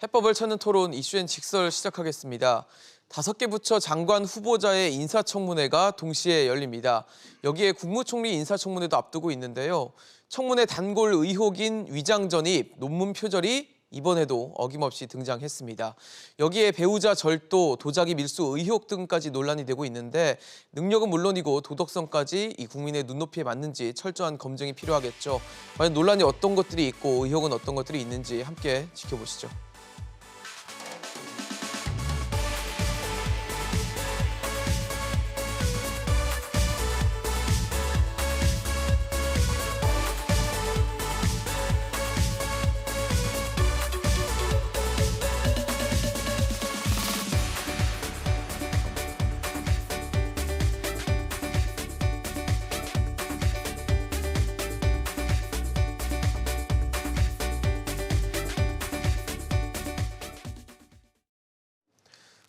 해법을 찾는 토론 이슈엔 직설 시작하겠습니다. 5개 부처 장관 후보자의 인사청문회가 동시에 열립니다. 여기에 국무총리 인사청문회도 앞두고 있는데요. 청문회 단골 의혹인 위장 전입, 논문 표절이 이번에도 어김없이 등장했습니다. 여기에 배우자 절도, 도자기 밀수 의혹 등까지 논란이 되고 있는데 능력은 물론이고 도덕성까지 이 국민의 눈높이에 맞는지 철저한 검증이 필요하겠죠. 과연 논란이 어떤 것들이 있고 의혹은 어떤 것들이 있는지 함께 지켜보시죠.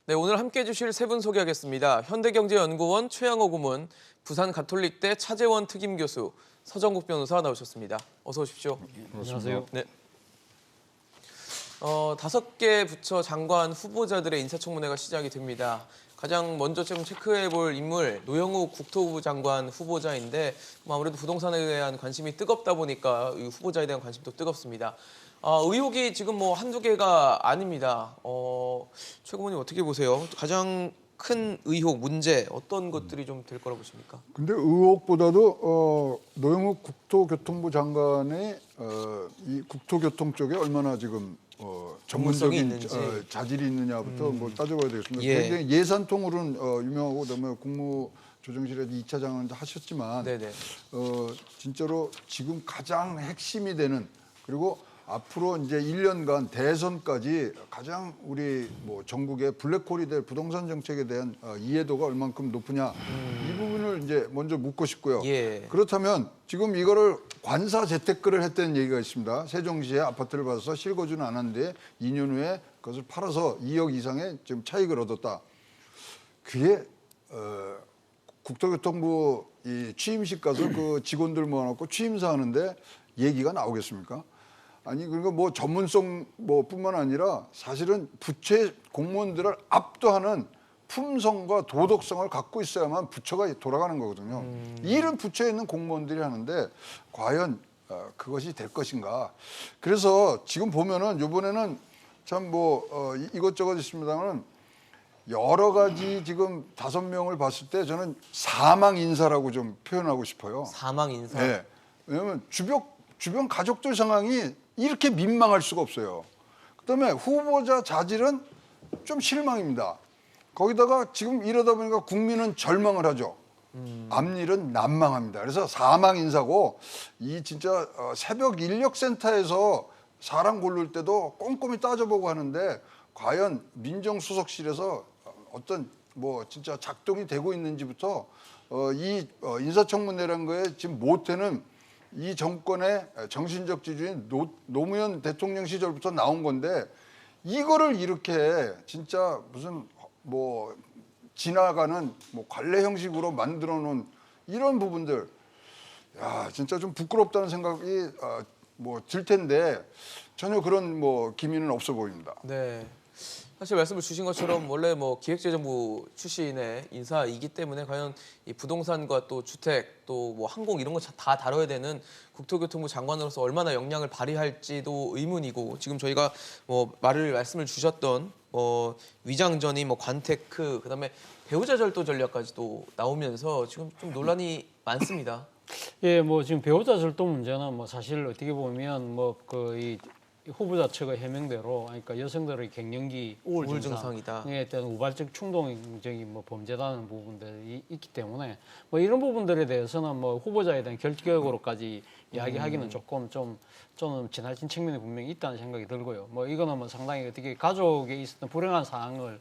네, 오늘 함께해 주실 세 분 소개하겠습니다. 현대경제연구원 최양호 고문, 부산가톨릭대 차재원 특임교수, 서정국 변호사 나오셨습니다. 어서 오십시오. 안녕하세요. 네. 5개 부처 장관 후보자들의 인사청문회가 시작이 됩니다. 가장 먼저 좀 체크해 볼 인물, 노영욱 국토부 장관 후보자인데 아무래도 부동산에 대한 관심이 뜨겁다 보니까 이 후보자에 대한 관심도 뜨겁습니다. 의혹이 지금 뭐 한두 개가 아닙니다. 최 고문님 어떻게 보세요? 가장 큰 의혹, 문제 어떤 것들이 좀 될 거라고 보십니까? 근데 의혹보다도 노영욱 국토교통부 장관의 이 국토교통 쪽에 얼마나 지금 전문적인 자질이 있느냐부터 뭐 따져봐야 되겠습니다. 예. 굉장히 예산통으로는 유명하고 그다음에 국무조정실에서 2차 장관도 하셨지만 네네. 진짜로 지금 가장 핵심이 되는 그리고 앞으로 이제 1년간 대선까지 가장 우리 뭐 전국의 블랙홀이 될 부동산 정책에 대한 이해도가 얼만큼 높으냐 이 부분을 이제 먼저 묻고 싶고요. 예. 그렇다면 지금 이거를 관사 재테크를 했다는 얘기가 있습니다. 세종시에 아파트를 받아서 실거주는 안 하는데 2년 후에 그것을 팔아서 2억 이상의 지금 차익을 얻었다. 그게 국토교통부 이 취임식 가서 그 직원들 모아놓고 취임사 하는데 얘기가 나오겠습니까? 아니 그러니까 뭐 전문성 뭐 뿐만 아니라 사실은 부처의 공무원들을 압도하는 품성과 도덕성을 갖고 있어야만 부처가 돌아가는 거거든요. 이 일은 부처에 있는 공무원들이 하는데 과연 그것이 될 것인가? 그래서 지금 보면은 이번에는 참 뭐 이것저것 있습니다만 여러 가지 지금 5명을 봤을 때 저는 사망 인사라고 좀 표현하고 싶어요. 사망 인사. 네. 왜냐하면 주변 가족들 상황이 이렇게 민망할 수가 없어요. 그다음에 후보자 자질은 좀 실망입니다. 거기다가 지금 이러다 보니까 국민은 절망을 하죠. 앞일은 난망합니다. 그래서 사망 인사고 이 진짜 새벽 인력센터에서 사람 고를 때도 꼼꼼히 따져보고 하는데 과연 민정수석실에서 어떤 뭐 진짜 작동이 되고 있는지부터 이 인사청문회라는 거에 지금 모태는 이 정권의 정신적 지주인 노무현 대통령 시절부터 나온 건데 이거를 이렇게 진짜 무슨 뭐 지나가는 뭐 관례 형식으로 만들어 놓은 이런 부분들 야 진짜 좀 부끄럽다는 생각이 뭐 들 텐데 전혀 그런 뭐 기미는 없어 보입니다. 네. 사실 말씀을 주신 것처럼 원래 뭐 기획재정부 출신의 인사이기 때문에 과연 이 부동산과 또 주택 또 뭐 항공 이런 거 다 다뤄야 되는 국토교통부 장관으로서 얼마나 역량을 발휘할지도 의문이고 지금 저희가 뭐 말씀을 주셨던 위장전이 뭐 관테크 그다음에 배우자 절도 전략까지도 나오면서 지금 좀 논란이 많습니다. 예, 뭐 지금 배우자 절도 문제는 뭐 사실 어떻게 보면 뭐 이 후보자 측의 해명대로 그러니까 여성들의 갱년기 우울 증상에 대한 우발적 충동적인 뭐 범죄라는 부분들이 있기 때문에 뭐 이런 부분들에 대해서는 뭐 후보자에 대한 결격으로까지 이야기하기는 조금 좀 저는 지나친 측면이 분명히 있다는 생각이 들고요. 뭐 이거는 뭐 상당히 어떻게 가족에 있었던 불행한 사항을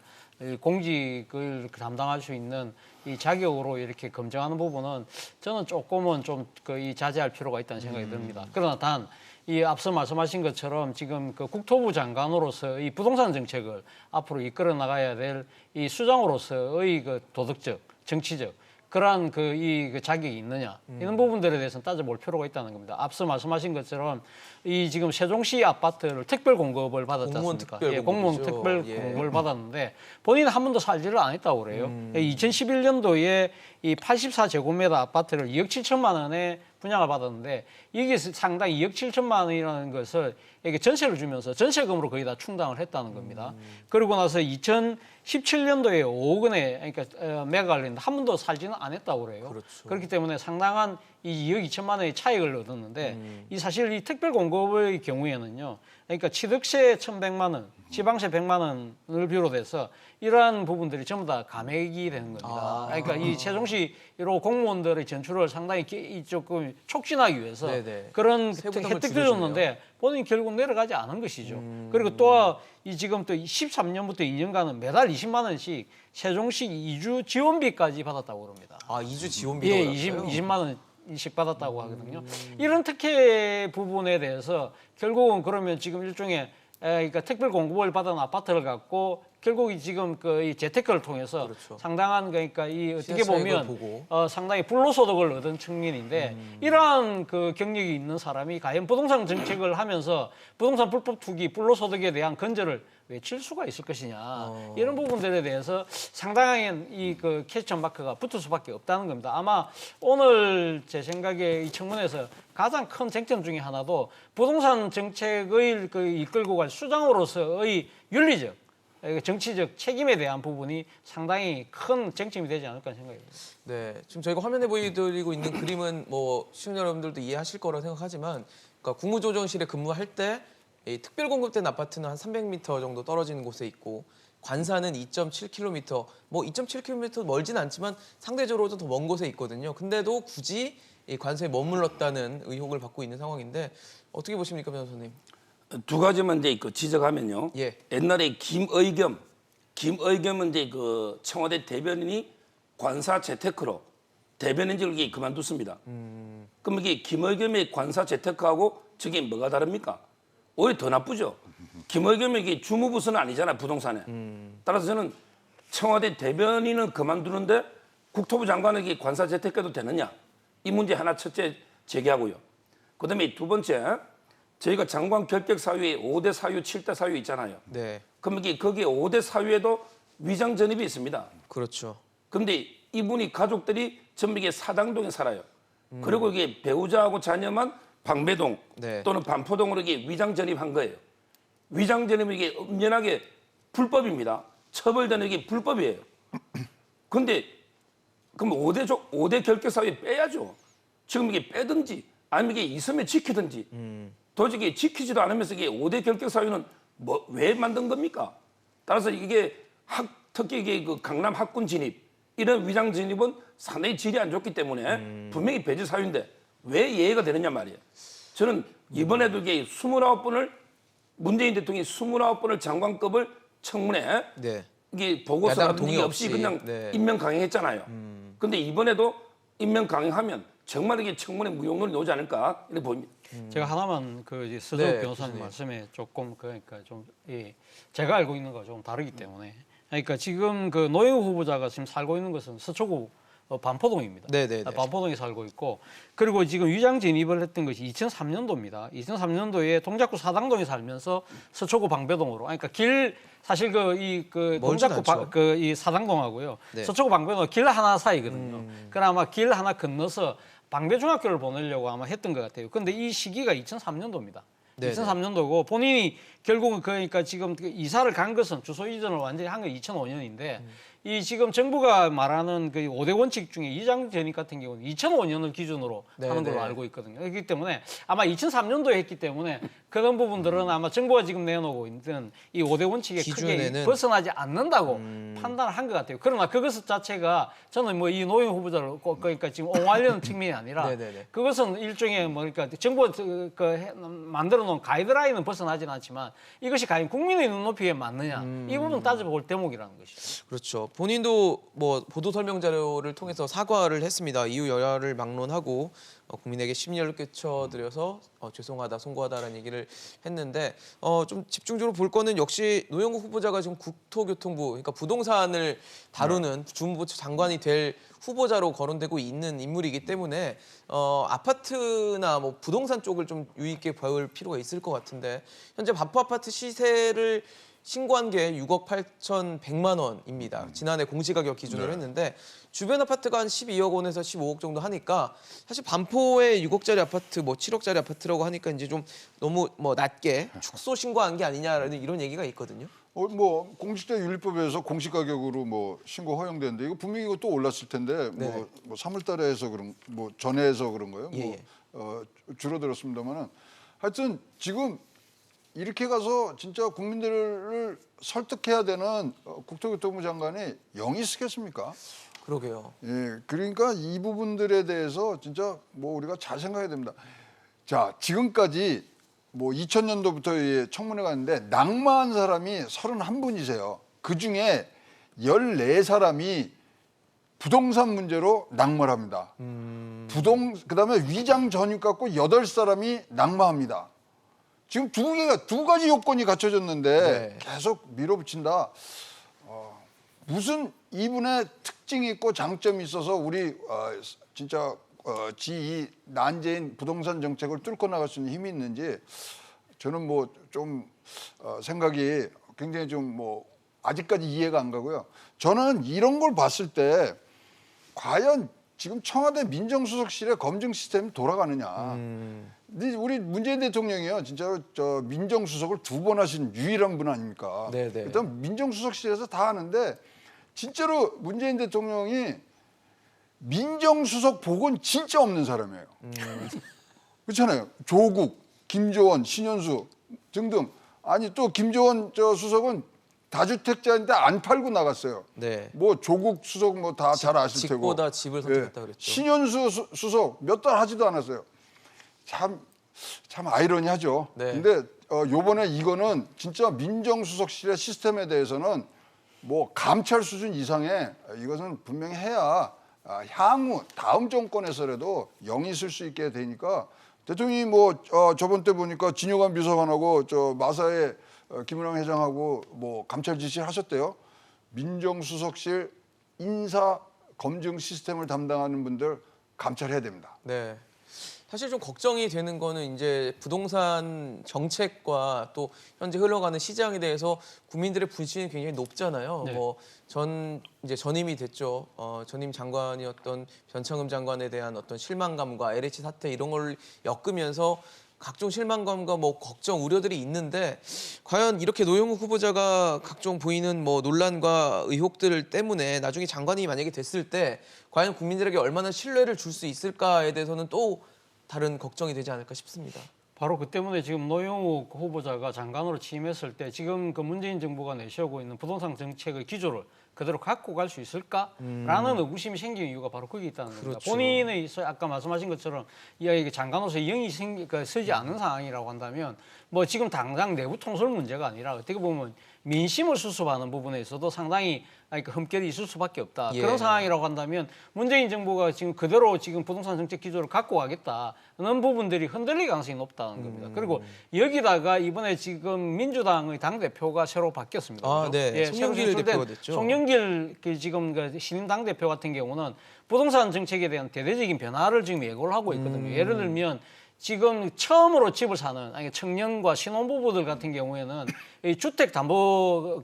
공직을 담당할 수 있는 이 자격으로 이렇게 검증하는 부분은 저는 조금은 좀 이 자제할 필요가 있다는 생각이 듭니다. 그러나 단 이 앞서 말씀하신 것처럼 지금 그 국토부 장관으로서 이 부동산 정책을 앞으로 이끌어 나가야 될 이 수장으로서의 그 도덕적, 정치적 그러한 그 자격이 있느냐 이런 부분들에 대해서는 따져볼 필요가 있다는 겁니다. 앞서 말씀하신 것처럼 이 지금 세종시 아파트를 특별 공급을 받았지 않습니까? 공무원 특별 공급을 받았는데 본인은 한 번도 살지를 안 했다고 그래요. 2011년도에 이 84제곱미터 아파트를 2억 7천만 원에 분양을 받았는데 이게 상당히 2억 7천만 원이라는 것을 이게 전세를 주면서 전세금으로 거의 다 충당을 했다는 겁니다. 그리고 나서 2017년도에 5억 원에 그러니까 매각을 했는데 한 번도 살지는 안 했다고 그래요. 그렇죠. 그렇기 때문에 상당한 이 2억 2천만 원의 차익을 얻었는데 이 사실 이 특별 공급의 경우에는요. 그러니까 취득세 1,100만 원, 지방세 100만 원을 비롯해서 이러한 부분들이 전부 다 감액이 되는 겁니다. 그러니까 이 세종시로 공무원들의 전출을 상당히 조금 촉진하기 위해서 그런 혜택도 줬는데 본인이 결국 내려가지 않은 것이죠. 그리고 또 이 지금 또 13년부터 2년간은 매달 20만 원씩 세종시 이주 지원비까지 받았다고 그럽니다. 아, 이주 지원비도 예, 받았어요? 20만 원씩 받았다고 하거든요. 이런 특혜 부분에 대해서 결국은 그러면 지금 일종의 그러니까 특별 공급을 받은 아파트를 갖고 결국 지금 이 재테크를 통해서 그렇죠. 상당한 그러니까 이 어떻게 보면 보고. 상당히 불로소득을 얻은 측면인데 이러한 그 경력이 있는 사람이 과연 부동산 정책을 하면서 부동산 불법 투기, 불로소득에 대한 근절을 외칠 수가 있을 것이냐 이런 부분들에 대해서 상당한 이 그 캐스천 마크가 붙을 수밖에 없다는 겁니다. 아마 오늘 제 생각에 이 청문회에서 가장 큰 쟁점 중에 하나도 부동산 정책의 이끌고 갈 수장으로서의 윤리적, 정치적 책임에 대한 부분이 상당히 큰 쟁점이 되지 않을까 생각합니다. 네, 지금 저희가 화면에 보여드리고 있는 그림은 뭐 시청자 여러분들도 이해하실 거라고 생각하지만, 그러니까 국무조정실에 근무할 때 이 특별 공급된 아파트는 한 300m 정도 떨어지는 곳에 있고 관사는 2.7km, 뭐 2.7km 멀진 않지만 상대적으로 좀 더 먼 곳에 있거든요. 근데도 굳이 이 관사에 머물렀다는 의혹을 받고 있는 상황인데 어떻게 보십니까, 변호사님? 두 가지만 이제 지적하면요. 예. 옛날에 김의겸은 이제 그 청와대 대변인이 관사 재테크로 대변인직을 이게 그만뒀습니다. 그럼 이게 김의겸의 관사 재테크하고 저게 뭐가 다릅니까? 오히려 더 나쁘죠. 김의겸이 이게 주무부서는 아니잖아요, 부동산에. 따라서 저는 청와대 대변인은 그만두는데 국토부 장관에게 관사 재테크해도 되느냐? 이 문제 하나 첫째 제기하고요. 그다음에 두 번째, 저희가 장관 결격 사유에 5대 사유, 7대 사유 있잖아요. 네, 그럼 이게 거기에 5대 사유에도 위장 전입이 있습니다. 그렇죠. 그런데 이분이 가족들이 전부 이게 사당동에 살아요. 그리고 이게 배우자하고 자녀만 방배동 네. 또는 반포동으로 이게 위장 전입한 거예요. 위장 전입은 이게 엄연하게 불법입니다. 처벌되는 이게 불법이에요. 그런데 그럼 5대 결격 사유에 빼야죠. 지금 이게 빼든지 아니면 이게 있으면 지키든지 도저히 지키지도 않으면서 이게 5대 결격 사유는 왜 만든 겁니까? 따라서 이게 특히 이게 그 강남 학군 진입 이런 위장 진입은 상당히 질이 안 좋기 때문에 분명히 배제 사유인데 왜 예외가 되느냐 말이에요. 저는 이번에도 이게 29번을 문재인 대통령이 29번을 장관급을 청문회 네. 이게 보고서 야당 동의 없이 그냥 네. 임명 강행했잖아요. 근데 이번에도 임명 강행하면 정말 이게 청문회 무용론이 나오지 않을까 이렇게 봅니다. 제가 하나만 이제 서정 네, 변호사님 교수님. 말씀에 조금 그러니까 좀 제가 알고 있는 거와 조금 다르기 때문에 그러니까 지금 그 노영우 후보자가 지금 살고 있는 것은 서초구 반포동입니다. 네네네. 반포동에 살고 있고 그리고 지금 위장 진입을 했던 것이 2003년도입니다. 2003년도에 동작구 사당동에 살면서 서초구 방배동으로 그러니까 사실 동작구 이 사당동하고요. 네. 서초구 방배동 길 하나 사이거든요. 그나마 길 하나 건너서 방배중학교를 보내려고 아마 했던 것 같아요. 근데 이 시기가 2003년도입니다. 네네. 2003년도고 본인이 결국은 그러니까 지금 이사를 간 것은 주소 이전을 완전히 한 게 2005년인데 이 지금 정부가 말하는 그 5대 원칙 중에 이장 전입 같은 경우는 2005년을 기준으로 하는 걸로 알고 있거든요. 그렇기 때문에 아마 2003년도에 했기 때문에 그런 부분들은 아마 정부가 지금 내놓고 있는 이 5대 원칙에 기준에는 크게 벗어나지 않는다고 판단을 한 것 같아요. 그러나 그것 자체가 저는 뭐 이 노영 후보자를 그러니까 지금 옹호하려는 측면이 아니라 네네네. 그것은 일종의 그러니까 정부가 만들어 놓은 가이드라인은 벗어나지는 않지만 이것이 과연 국민의 눈높이에 맞느냐 이 부분 따져볼 대목이라는 것이죠. 그렇죠. 본인도 뭐 보도 설명 자료를 통해서 사과를 했습니다. 이후 여야를 막론하고 국민에게 심려를 끼쳐드려서 죄송하다, 송구하다라는 얘기를 했는데 좀 집중적으로 볼 거는 역시 노영국 후보자가 지금 국토교통부, 그러니까 부동산을 다루는 주무부처 장관이 될 후보자로 거론되고 있는 인물이기 때문에 아파트나 뭐 부동산 쪽을 좀 유의 있게 볼 필요가 있을 것 같은데 현재 반포 아파트 시세를 신고한 게 6억 8,100만 원입니다. 지난해 공시가격 기준으로 했는데 주변 아파트가 한 12억 원에서 15억 정도 하니까 사실 반포의 6억짜리 아파트, 뭐 7억짜리 아파트라고 하니까 이제 좀 너무 뭐 낮게 축소 신고한 게 아니냐라는 이런 얘기가 있거든요. 뭐 공직자윤리법에서 공시가격으로 뭐 신고 허용되는데 이거 분명히 이거 또 올랐을 텐데 뭐 3월달에 해서 그런 뭐 전에 해서 그런 거예요. 예. 줄어들었습니다만은 하여튼 지금 이렇게 가서 진짜 국민들을 설득해야 되는 국토교통부 장관이 영이 쓰겠습니까? 그러게요. 예, 그러니까 이 부분들에 대해서 진짜 뭐 우리가 잘 생각해야 됩니다. 자, 지금까지 뭐 2000년도부터 청문회가 있는데 낙마한 사람이 31분이세요. 그중에 14사람이 부동산 문제로 낙마를 합니다. 그다음에 위장 전입 갖고 8사람이 낙마합니다. 지금 두 가지 요건이 갖춰졌는데 계속 밀어붙인다. 무슨 이분의 특징이 있고 장점이 있어서 우리 진짜 이 난제인 부동산 정책을 뚫고 나갈 수 있는 힘이 있는지 저는 뭐 좀 생각이 굉장히 좀 뭐 아직까지 이해가 안 가고요. 저는 이런 걸 봤을 때 과연 지금 청와대 민정수석실의 검증 시스템이 돌아가느냐. 근데 우리 문재인 대통령이요, 진짜로 저 민정수석을 2번 하신 유일한 분 아닙니까? 네네. 일단 민정수석실에서 다 하는데 진짜로 문재인 대통령이 민정수석 복은 진짜 없는 사람이에요. 그렇잖아요. 조국, 김조원, 신현수 등등. 아니 또 김조원 수석은 다주택자인데 안 팔고 나갔어요. 네. 뭐 조국 수석 뭐 다 잘 아실 테고. 집보다 집을 선택했다 그랬죠. 신현수 수석 몇 달 하지도 않았어요. 참 아이러니하죠. 네. 근데 요번에 이거는 진짜 민정수석실의 시스템에 대해서는 뭐 감찰 수준 이상의 이것은 분명히 해야 향후 다음 정권에서라도 영이 쓸 수 있게 되니까 대통령이 뭐 저번 때 보니까 진여관 비서관하고 저 마사의 김은영 회장하고 뭐 감찰 지시하셨대요. 민정수석실 인사 검증 시스템을 담당하는 분들 감찰해야 됩니다. 네. 사실 좀 걱정이 되는 거는 이제 부동산 정책과 또 현재 흘러가는 시장에 대해서 국민들의 불신이 굉장히 높잖아요. 네. 뭐 이제 전임이 됐죠. 전임 장관이었던 변창흠 장관에 대한 어떤 실망감과 LH 사태 이런 걸 엮으면서 각종 실망감과 뭐 걱정, 우려들이 있는데 과연 이렇게 노영국 후보자가 각종 보이는 뭐 논란과 의혹들 때문에 나중에 장관이 만약에 됐을 때 과연 국민들에게 얼마나 신뢰를 줄 수 있을까에 대해서는 또 다른 걱정이 되지 않을까 싶습니다. 바로 그 때문에 지금 노영욱 후보자가 장관으로 취임했을 때 지금 그 문재인 정부가 내세우고 있는 부동산 정책의 기조를 그대로 갖고 갈 수 있을까라는 의구심이 생기는 이유가 바로 거기 있다는 겁니다. 그렇죠. 본인의 아까 말씀하신 것처럼 이게 장관으로서 영이 서지 않은 상황이라고 한다면 뭐 지금 당장 내부 통솔 문제가 아니라 어떻게 보면 민심을 수습하는 부분에 있어도 상당히 흠결이 있을 수밖에 없다. 예. 그런 상황이라고 한다면 문재인 정부가 지금 그대로 지금 부동산 정책 기조를 갖고 가겠다는 부분들이 흔들릴 가능성이 높다는 겁니다. 그리고 여기다가 이번에 지금 민주당의 당대표가 새로 바뀌었습니다. 아, 네. 예, 송영길 새로 대표가 됐죠. 송영길 지금 신임 당대표 같은 경우는 부동산 정책에 대한 대대적인 변화를 지금 예고를 하고 있거든요. 예를 들면 지금 처음으로 집을 사는 청년과 신혼부부들 같은 경우에는 이 주택담보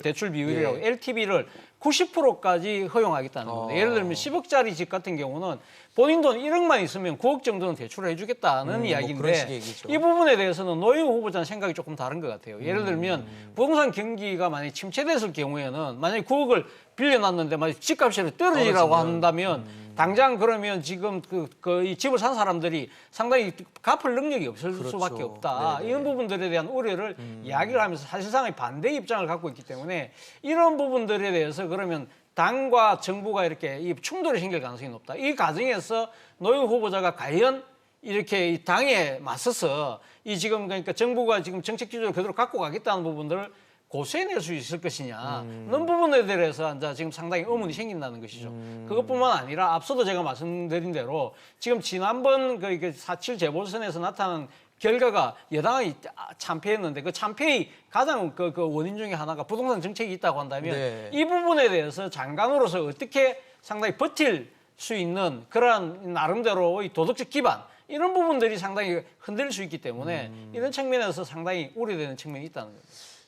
대출 비율이라고 LTV를 90%까지 허용하겠다는 겁니다. 예를 들면 10억짜리 집 같은 경우는 본인 돈 1억만 있으면 9억 정도는 대출을 해주겠다는 그런 이야기인데 식의 얘기죠. 이 부분에 대해서는 노영욱 후보자는 생각이 조금 다른 것 같아요. 예를 들면 부동산 경기가 만약에 침체됐을 경우에는 만약에 9억을 빌려놨는데 만약 집값이 떨어지라고 한다면 당장 그러면 지금 이 집을 산 사람들이 상당히 갚을 능력이 없을 그렇죠. 수밖에 없다. 네네. 이런 부분들에 대한 우려를 이야기를 하면서 사실상의 반대 입장을 갖고 있기 때문에 이런 부분들에 대해서 그러면 당과 정부가 이렇게 이 충돌이 생길 가능성이 높다. 이 과정에서 노영욱 후보자가 과연 이렇게 이 당에 맞서서 이 지금 그러니까 정부가 지금 정책 기조를 그대로 갖고 가겠다는 부분들을 고소해낼 수 있을 것이냐 이런 부분에 대해서 이제 지금 상당히 의문이 생긴다는 것이죠. 그것뿐만 아니라 앞서도 제가 말씀드린 대로 지금 지난번 그 4.7 재보선에서 나타난 결과가 여당이 참패했는데 그 참패의 가장 그 원인 중에 하나가 부동산 정책이 있다고 한다면 네. 이 부분에 대해서 장관으로서 어떻게 상당히 버틸 수 있는 그러한 나름대로의 도덕적 기반 이런 부분들이 상당히 흔들릴 수 있기 때문에 이런 측면에서 상당히 우려되는 측면이 있다는 거죠.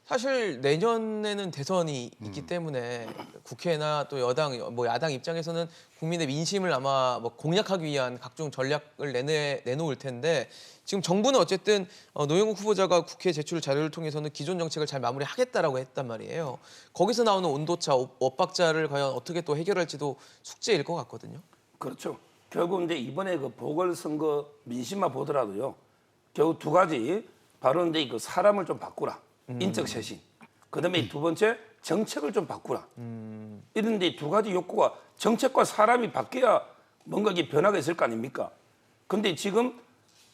사실 내년에는 대선이 있기 때문에 국회나 또 여당, 뭐 야당 입장에서는 국민의 민심을 아마 뭐 공략하기 위한 각종 전략을 내놓을 텐데 지금 정부는 어쨌든 노영욱 후보자가 국회 제출 자료를 통해서는 기존 정책을 잘 마무리하겠다라고 했단 말이에요. 거기서 나오는 온도차, 엇박자를 과연 어떻게 또 해결할지도 숙제일 것 같거든요. 그렇죠. 결국 이제 이번에 그 보궐선거 민심만 보더라도요. 결국 두 가지 바로 이제 그 사람을 좀 바꾸라. 인적 쇄신. 그다음에 두 번째 정책을 좀 바꾸라. 이런 데 두 가지 욕구가 정책과 사람이 바뀌어야 뭔가 이게 변화가 있을 거 아닙니까? 근데 지금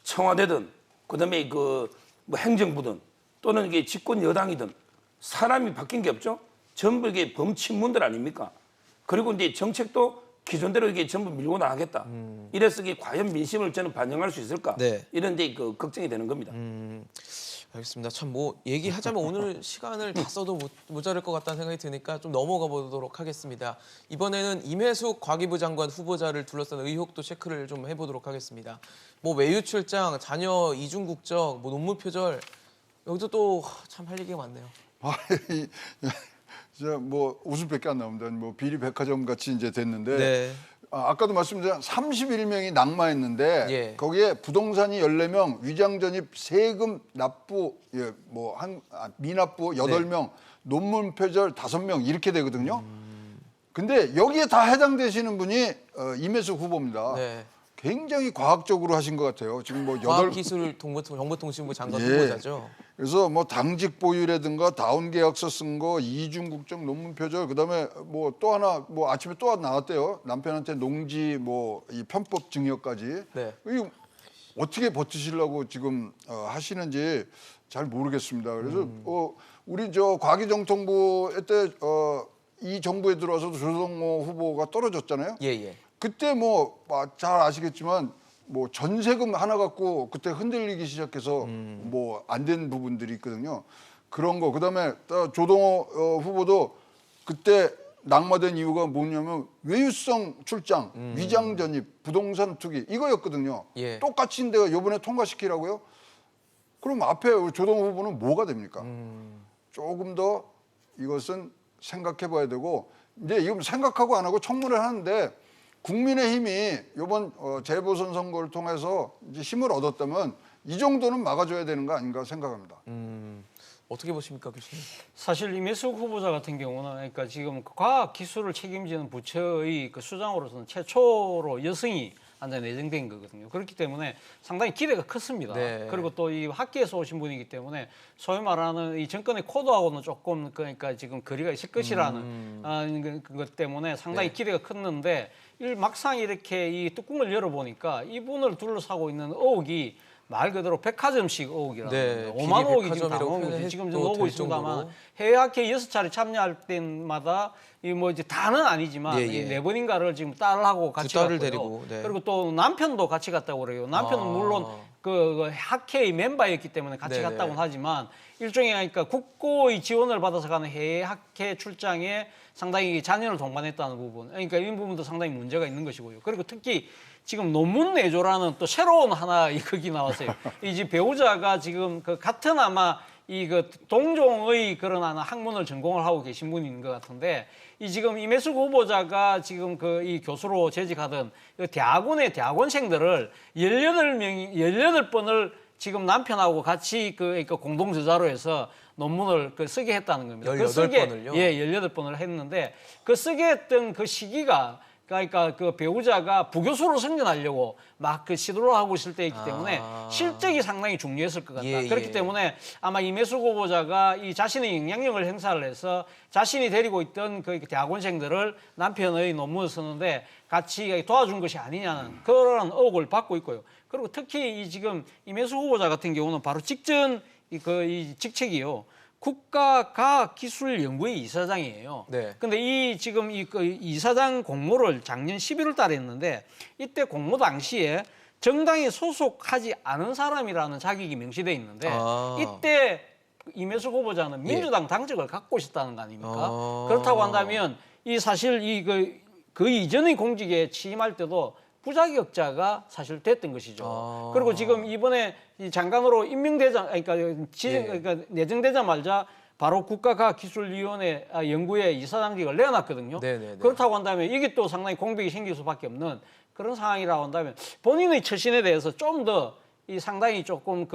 청와대든 그다음에 그 뭐 행정부든 또는 이게 집권 여당이든 사람이 바뀐 게 없죠. 전부 이게 범친문들 아닙니까? 그리고 이제 정책도 기존대로 이게 전부 밀고 나가겠다. 이래서 이게 과연 민심을 저는 반영할 수 있을까? 네. 이런 데 그 걱정이 되는 겁니다. 알겠습니다. 참 뭐 얘기하자면 오늘 시간을 다 써도 모자랄 것 같다는 생각이 드니까 좀 넘어가 보도록 하겠습니다. 이번에는 임혜숙 과기부 장관 후보자를 둘러싼 의혹도 체크를 좀 해보도록 하겠습니다. 뭐 외유 출장, 자녀 이중 국적, 뭐 논문 표절 여기도 또 참 할 얘기가 많네요. 진짜 뭐 웃음밖에 안 나옵니다. 뭐 비리 백화점 같이 이제 됐는데 네. 아까도 말씀드린 31명이 낙마했는데 예. 거기에 부동산이 14명, 위장전입, 세금 납부, 미납부 8명, 논문 표절 5명 이렇게 되거든요. 근데 여기에 다 해당되시는 분이 임혜숙 후보입니다. 네. 굉장히 과학적으로 하신 것 같아요. 지금 뭐 정보통신부 장관 예. 후보자죠. 그래서 뭐 당직 보유라든가 다운 계약서 쓴 거, 이중 국적 논문 표절, 그다음에 뭐 또 하나 뭐 아침에 또 나왔대요. 남편한테 농지 뭐 이 편법 증여까지. 네. 이 어떻게 버티시려고 지금 하시는지 잘 모르겠습니다. 그래서 우리 저 과기정통부 때 이 정부에 들어와서도 조성모 후보가 떨어졌잖아요. 예. 그때 뭐 잘 아시겠지만 뭐 전세금 하나 갖고 그때 흔들리기 시작해서 뭐 안 된 부분들이 있거든요. 그런 거. 그다음에 조동호 후보도 그때 낙마된 이유가 뭐냐면 외유성 출장, 위장 전입, 부동산 투기 이거였거든요. 예. 똑같이인데 이번에 통과시키라고요? 그럼 앞에 우리 조동호 후보는 뭐가 됩니까? 조금 더 이것은 생각해봐야 되고 이제 이건 생각하고 안 하고 청문회 하는데 국민의힘이 이번 재보선 선거를 통해서 이제 힘을 얻었다면 이 정도는 막아줘야 되는 거 아닌가 생각합니다. 어떻게 보십니까, 교수님? 사실 임혜숙 후보자 같은 경우는 그러니까 지금 과학 기술을 책임지는 부처의 그 수장으로서는 최초로 여성이 앉아 내정된 거거든요. 그렇기 때문에 상당히 기대가 컸습니다. 네. 그리고 또 이 학계에서 오신 분이기 때문에 소위 말하는 이 정권의 코드하고는 조금 그러니까 지금 거리가 있을 것이라는 그것 때문에 상당히 네. 기대가 컸는데 막상 이렇게 이 뚜껑을 열어보니까 이분을 둘러싸고 있는 의혹이 말 그대로 백화점식 의혹이라는 네, 겁니다. 5만 의혹이 지금 비리백화점이라고 나오는 거죠. 표현해도 지금 좀 오고 될 있습니다만 정도로. 해외 학회 6차례 참여할 때마다 이 뭐 이제 다는 아니지만 예. 이 4번인가를 지금 딸하고 같이 딸을 갔고요. 데리고, 네. 그리고 또 남편도 같이 갔다고 그래요. 남편은 물론 그 학회의 멤버였기 때문에 같이 네네. 갔다고는 하지만 일종의 그러니까 국고의 지원을 받아서 가는 해외 학회 출장에 상당히 자녀를 동반했다는 부분. 그러니까 이 부분도 상당히 문제가 있는 것이고요. 그리고 특히 지금 논문 내조라는 또 새로운 하나 거기 나왔어요. 이 배우자가 지금 그 같은 아마 이 그 동종의 그런 하나 학문을 전공을 하고 계신 분인 것 같은데 이 지금 임혜숙 후보자가 지금 그 이 교수로 재직하던 이 대학원의 대학원생들을 18번을 지금 남편하고 같이 그러니까 공동 저자로 해서 논문을 쓰게 했다는 겁니다. 18번을요? 예, 18번을 했는데 그 쓰게 했던 그 시기가 그러니까 그 배우자가 부교수로 승진하려고 막 그 시도를 하고 있을 때이기 때문에 실적이 상당히 중요했을 것 같다. 예, 그렇기 예. 때문에 아마 임혜숙 후보자가 이 자신의 영향력을 행사를 해서 자신이 데리고 있던 그 대학원생들을 남편의 논문을 쓰는데 같이 도와준 것이 아니냐는 그런 의혹을 받고 있고요. 그리고 특히 이 지금 임혜숙 후보자 같은 경우는 바로 직전 이 직책이요. 국가과학기술연구회 이사장이에요. 네. 근데 이 지금 그 이사장 공모를 작년 11월 달에 했는데 이때 공모 당시에 정당에 소속하지 않은 사람이라는 자격이 명시돼 있는데 이때 임혜숙 후보자는 민주당 당적을 갖고 있었다는 거 아닙니까? 그렇다고 한다면 이 사실 그 이전의 공직에 취임할 때도 부자격자가 사실 됐던 것이죠. 그리고 지금 이번에 이 장관으로 그러니까 내정되자마자 바로 국가과학기술위원회 연구회 이사장직을 내어놨거든요. 네네네. 그렇다고 한다면 이게 또 상당히 공백이 생길 수밖에 없는 그런 상황이라고 한다면 본인의 처신에 대해서 좀 더 이 상당히 조금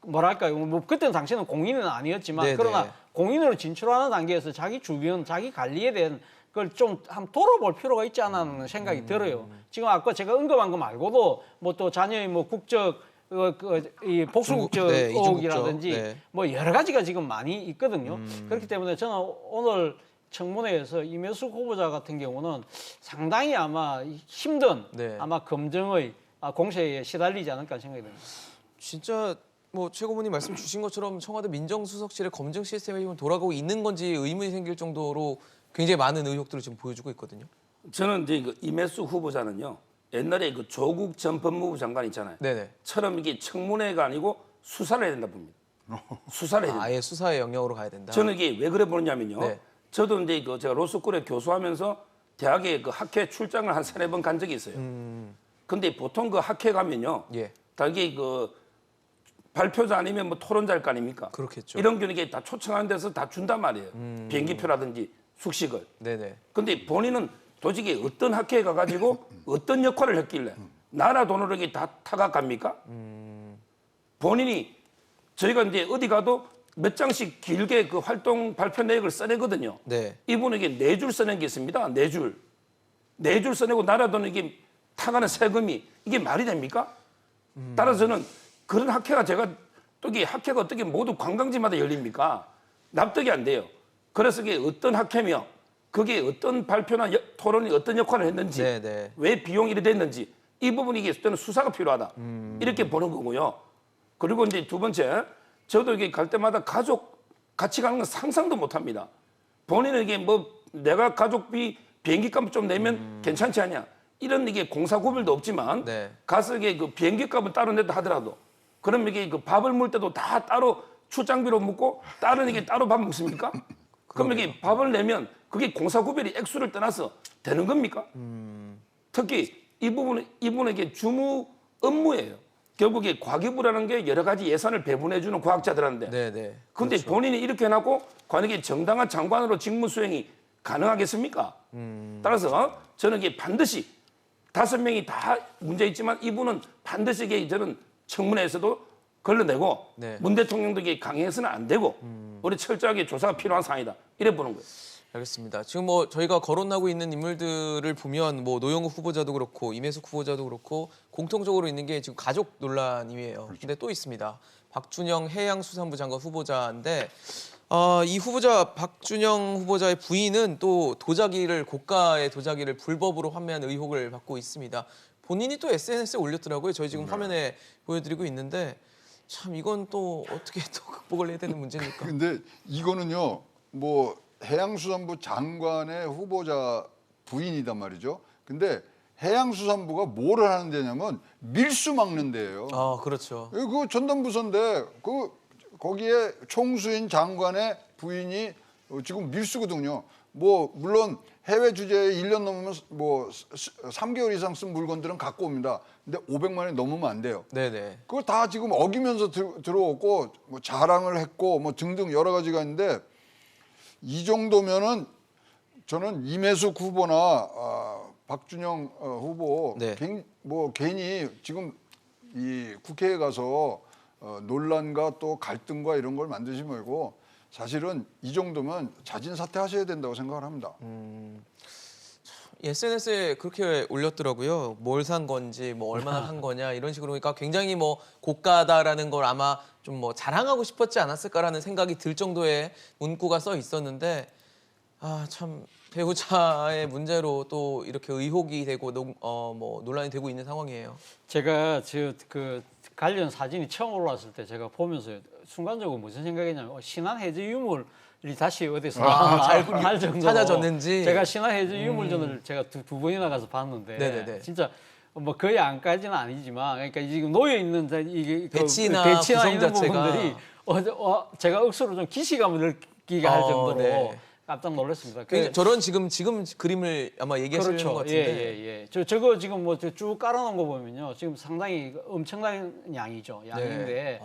뭐랄까요? 뭐 그때는 당시에는 공인은 아니었지만 네네. 그러나 공인으로 진출하는 단계에서 자기 주변, 자기 관리에 대한 그걸 좀 한번 돌아볼 필요가 있지 않나 하는 생각이 들어요. 지금 아까 제가 언급한 거 말고도 뭐 또 자녀의 뭐 국적 이 복수국적 네, 의혹이라든지 이중국적. 네. 뭐 여러 가지가 지금 많이 있거든요. 그렇기 때문에 저는 오늘 청문회에서 임혜숙 후보자 같은 경우는 상당히 아마 힘든 네. 아마 검증의 공세에 시달리지 않을까 생각이 듭니다. 진짜 뭐 최고문님 말씀 주신 것처럼 청와대 민정수석실의 검증 시스템이 지금 돌아가고 있는 건지 의문이 생길 정도로 굉장히 많은 의혹들을 지금 보여주고 있거든요. 저는 이제 그 임혜숙 후보자는요. 옛날에 그 조국 전 법무부 장관 있잖아요. 네네. 처럼 이게 청문회가 아니고 수사를 해야 된다 봅니다. 수사를 해야 된다. 아예 수사의 영역으로 가야 된다. 저는 이게 왜 그래 보느냐면요. 네. 저도 이제 그 제가 로스쿨에 교수하면서 대학에 그 학회 출장을 한 3-4번 간 적이 있어요. 근데 보통 그 학회 가면요. 예. 다 이게 그 발표자 아니면 뭐 토론자일 거 아닙니까? 그렇겠죠. 이런 경우에 이게 다 초청하는 데서 다 준단 말이에요. 비행기표라든지 숙식을. 네네. 근데 본인은 도저히 어떤 학회에 가가지고 어떤 역할을 했길래 나라 돈으로 이게 다 타각합니까? 본인이 저희가 이제 어디 가도 몇 장씩 길게 그 활동 발표 내역을 써내거든요. 네. 이분에게 4줄 써낸 게 있습니다. 4줄. 4줄 써내고 나라 돈을 이게 타가는 세금이 이게 말이 됩니까? 따라서 저는 그런 학회가 제가 또 이게 학회가 어떻게 모두 관광지마다 열립니까? 납득이 안 돼요. 그래서 이게 어떤 학회며 그게 어떤 발표나 토론이 어떤 역할을 했는지 네네. 왜 비용이 이렇게 됐는지 이 부분이 이게 저는 수사가 필요하다. 이렇게 보는 거고요. 그리고 이제 두 번째 저도 이게 갈 때마다 가족 같이 가는 건 상상도 못 합니다. 본인은 이게 뭐 내가 가족비 비행기값 좀 내면 괜찮지 않냐. 이런 이게 공사 구별도 없지만 네. 가서 이게 그 비행기값은 따로 냈다 하더라도 그럼 이게 그 밥을 먹을 때도 다 따로 출장비로 먹고 다른 이게 따로 밥 먹습니까? 그럼 이게 밥을 내면 그게 공사 구별이 액수를 떠나서 되는 겁니까? 특히 이분에게 주무 업무예요. 결국에 과기부라는 게 여러 가지 예산을 배분해 주는 과학자들한테. 네네. 근데 그렇죠. 본인이 이렇게 해놓고 관에게 정당한 장관으로 직무 수행이 가능하겠습니까? 따라서 저는 이게 반드시 5명이 다 문제 있지만 이분은 반드시 이게 저는 청문회에서도 걸러내고 네. 문 대통령도 이게 강행해서는 안 되고 우리 철저하게 조사가 필요한 상황이다. 이래 보는 거예요. 알겠습니다. 지금 뭐 저희가 거론하고 있는 인물들을 보면 뭐 노영욱 후보자도 그렇고 임혜숙 후보자도 그렇고 공통적으로 있는 게 지금 가족 논란이에요. 근데 또 있습니다. 박준영 해양수산부 장관 후보자인데 이 후보자 박준영 후보자의 부인은 또 고가의 도자기를 불법으로 판매한 의혹을 받고 있습니다. 본인이 또 SNS에 올렸더라고요. 저희 지금 화면에 보여드리고 있는데 참 이건 또 어떻게 또 극복을 해야 되는 문제입니까? 근데 이거는요, 뭐 해양수산부 장관의 후보자 부인이단 말이죠. 근데 해양수산부가 뭐를 하는 데냐면 밀수 막는 데예요. 그렇죠. 그 전담부서인데 거기에 총수인 장관의 부인이 지금 밀수거든요. 뭐 물론 해외 주재에 1년 넘으면 뭐 3개월 이상 쓴 물건들은 갖고 옵니다. 근데 500만 원이 넘으면 안 돼요. 네네. 그걸 다 지금 어기면서 들어오고 뭐 자랑을 했고 뭐 등등 여러 가지가 있는데 이 정도면은 저는 임혜숙 후보나 박준영 후보 네. 뭐 괜히 지금 이 국회에 가서 논란과 또 갈등과 이런 걸 만드지 말고 사실은 이 정도면 자진 사퇴하셔야 된다고 생각을 합니다. SNS에 그렇게 올렸더라고요. 뭘 산 건지, 뭐 얼마나 한 거냐 이런 식으로 그러니까 굉장히 뭐 고가다라는 걸 아마 좀 뭐 자랑하고 싶었지 않았을까라는 생각이 들 정도의 문구가 써 있었는데 참 배우자의 문제로 또 이렇게 의혹이 되고 뭐 논란이 되고 있는 상황이에요. 제가 그 관련 사진이 처음 올라왔을 때 제가 보면서 순간적으로 무슨 생각이냐면 신한 해저 유물이 다시 어디서 할 정도로 찾아졌는지. 제가 신한 해저 유물전을 제가 두 번이나 가서 봤는데 네네네. 진짜 뭐 거의 안까지는 아니지만 그러니까 지금 놓여 있는 이게 배치나 배치나 구성 이런 자체가. 부분들이 제가 억수로 좀 기시감을 느끼게 할 정도로 네. 깜짝 놀랐습니다. 저런 지금 그림을 아마 얘기하시는 것 같은데. 저거 지금 뭐 쭉 깔아놓은 거 보면요, 지금 상당히 엄청난 양이죠, 양인데 네.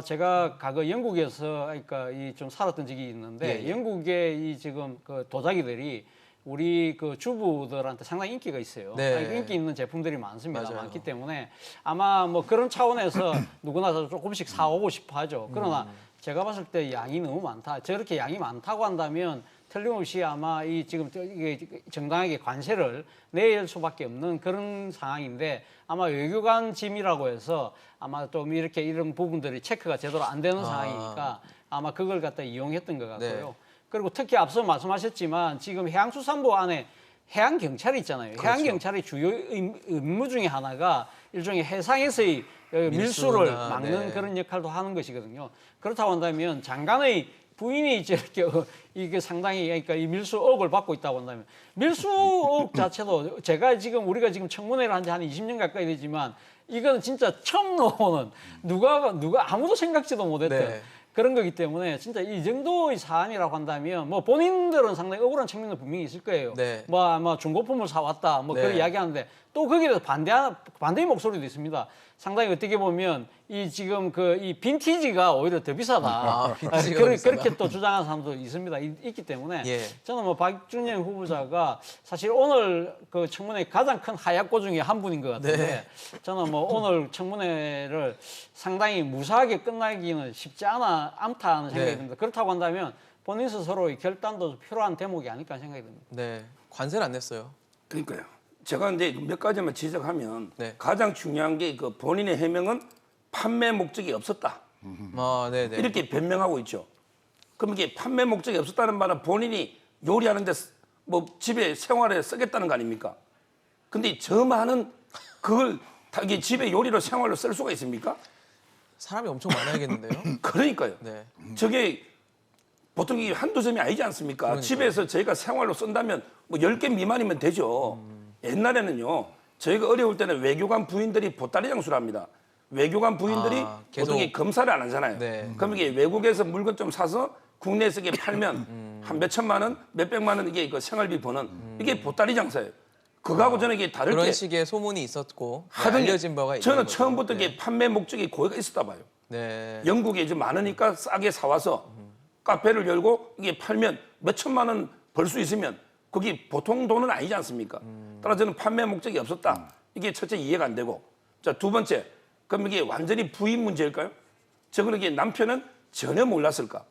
제가 과거 영국에서 그러니까 좀 살았던 적이 있는데 예. 영국의 이 지금 그 도자기들이 우리 그 주부들한테 상당히 인기가 있어요. 네. 아니, 인기 있는 제품들이 많습니다. 맞아요. 많기 때문에 아마 뭐 그런 차원에서 누구나 조금씩 사오고 싶어 하죠. 그러나 제가 봤을 때 양이 너무 많다. 저렇게 양이 많다고 한다면 틀림없이 아마 이 지금 이게 정당하게 관세를 내릴 수밖에 없는 그런 상황인데 아마 외교관 짐이라고 해서 아마 좀 이렇게 이런 부분들이 체크가 제대로 안 되는 상황이니까 아마 그걸 갖다 이용했던 것 같고요. 네. 그리고 특히 앞서 말씀하셨지만 지금 해양수산부 안에 해양 경찰이 있잖아요. 그렇죠. 해양 경찰의 주요 임무 중에 하나가 일종의 해상에서의 밀수를 막는 네. 그런 역할도 하는 것이거든요. 그렇다고 한다면 장관의 부인이 저렇게 이게 상당히 그러니까 이 밀수 의혹을 받고 있다고 한다면 밀수 의혹 자체도 제가 지금 우리가 지금 청문회를 한 지 한 20년 가까이 되지만 이거는 진짜 처음 나오는 누가 아무도 생각지도 못했던 네. 그런 거기 때문에 진짜 이 정도의 사안이라고 한다면 뭐 본인들은 상당히 억울한 측면도 분명히 있을 거예요. 네. 뭐 아마 중고품을 사왔다 뭐 네. 그런 이야기하는데 또 거기에 대해서 반대의 목소리도 있습니다. 상당히 어떻게 보면 이 지금 이 빈티지가 오히려 더 비싸다. 빈티지가 비싸다. 그렇게 또 주장하는 사람도 있습니다. 있기 때문에 예. 저는 뭐 박준영 후보자가 사실 오늘 그 청문회 가장 큰 하약고 중에 한 분인 것 같은데 네. 저는 뭐 오늘 청문회를 상당히 무사하게 끝나기는 쉽지 않다 하는 생각이 네. 듭니다. 그렇다고 한다면 본인 스스로의 결단도 필요한 대목이 아닐까 생각이 듭니다. 네. 관세를 안 냈어요. 그러니까요. 제가 이제 몇 가지만 지적하면 네. 가장 중요한 게 그 본인의 해명은 판매 목적이 없었다. 네네. 이렇게 변명하고 있죠. 그럼 이게 판매 목적이 없었다는 말은 본인이 요리하는데 뭐 집에 생활에 쓰겠다는 거 아닙니까? 근데 저 많은 그걸 다 이게 집에 요리로 생활로 쓸 수가 있습니까? 사람이 엄청 많아야겠는데요. 그러니까요. 네. 저게 보통 이게 한두 점이 아니지 않습니까? 그러니까요. 집에서 저희가 생활로 쓴다면 뭐 10개 미만이면 되죠. 옛날에는요. 저희가 어려울 때는 외교관 부인들이 보따리 장수를 합니다. 외교관 부인들이 계속. 보통 검사를 안 하잖아요. 네. 그럼 이게 외국에서 물건 좀 사서 국내에서 이게 팔면 한 몇천만 원, 몇백만 원 이게 그 생활비 버는 이게 보따리 장사예요. 그거하고 저는 이게 다를 그런 게 식의 소문이 있었고 네, 하던 게 알려진 바가 있는 저는 거죠. 처음부터 네. 이게 판매 목적이 고의가 있었다 봐요. 네. 영국에 이제 많으니까 싸게 사와서 카페를 열고 이게 팔면 몇 천만 원 벌 수 있으면 그게 보통 돈은 아니지 않습니까? 따라서 저는 판매 목적이 없었다. 이게 첫째 이해가 안 되고. 자, 두 번째. 그럼 이게 완전히 부인 문제일까요? 저거는 이게 남편은 전혀 몰랐을까?